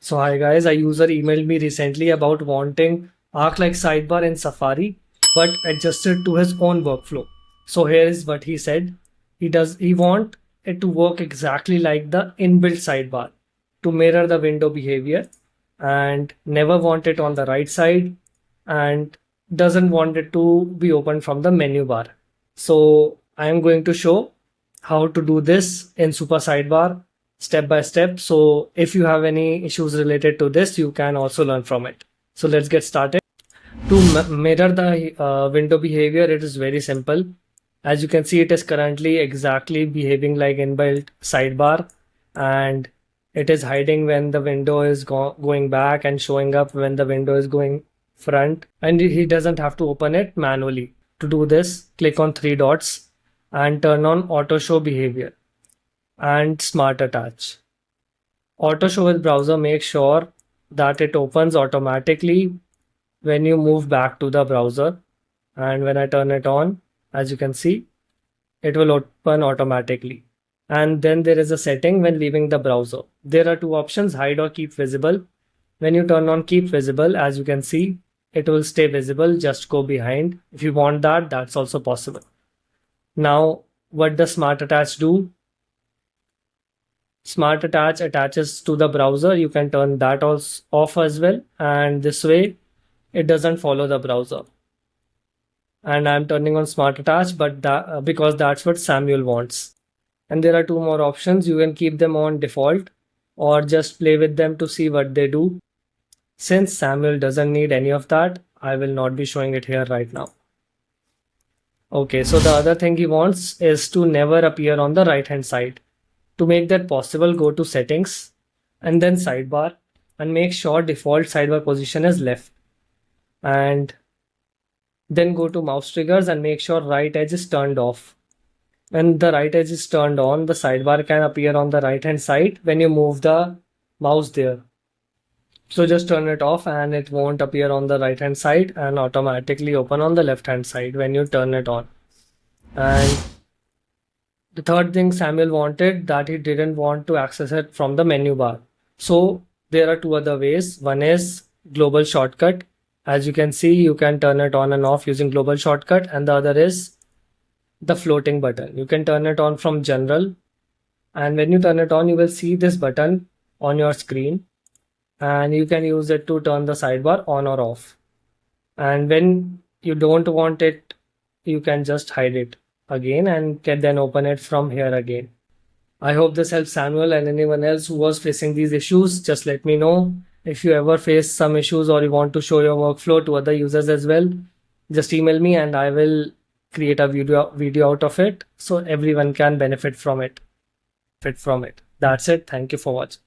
So hi guys, a user emailed me recently about wanting Arc-like sidebar in Safari, but adjusted to his own workflow. So here is what he said. He want it to work exactly like the inbuilt sidebar to mirror the window behavior and never want it on the right side and doesn't want it to be opened from the menu bar. So I am going to show how to do this in SupaSidebar step by step. So if you have any issues related to this, you can also learn from it. So let's get started. To mirror the window behavior, it is very simple. As you can see, it is currently exactly behaving like inbuilt sidebar, and it is hiding when the window is going back and showing up when the window is going front, and he doesn't have to open it manually. To do this, click on three dots and turn on auto show behavior and smart attach. Auto show with browser makes sure that it opens automatically when you move back to the browser, and when I turn it on, as you can see, it will open automatically. And then there is a setting when leaving the browser. There are two options, hide or keep visible. When you turn on keep visible, as you can see, it will stay visible, just go behind. If you want that, that's also possible. Now, what does smart attach do? Smart attach attaches to the browser. You can turn that also off as well, and this way it doesn't follow the browser. And I'm turning on smart attach, but because that's what Samuel wants. And there are two more options. You can keep them on default or just play with them to see what they do. Since Samuel doesn't need any of that, I will not be showing it here right now. Okay, so the other thing he wants is to never appear on the right hand side. To make that possible, go to settings and then sidebar and make sure default sidebar position is left. And then go to mouse triggers and make sure right edge is turned off. When the right edge is turned on, the sidebar can appear on the right hand side when you move the mouse there. So just turn it off and it won't appear on the right hand side and automatically open on the left hand side when you turn it on. And the third thing Samuel wanted, that he didn't want to access it from the menu bar. So there are two other ways. One is global shortcut. As you can see, you can turn it on and off using global shortcut, and the other is the floating button. You can turn it on from general, and when you turn it on, you will see this button on your screen, and you can use it to turn the sidebar on or off. And when you don't want it, you can just hide it again and can then open it from here again. I hope this helps Samuel and anyone else who was facing these issues. Just let me know. If you ever face some issues or you want to show your workflow to other users as well, just email me and I will create a video out of it so everyone can benefit from it. That's it. Thank you for watching.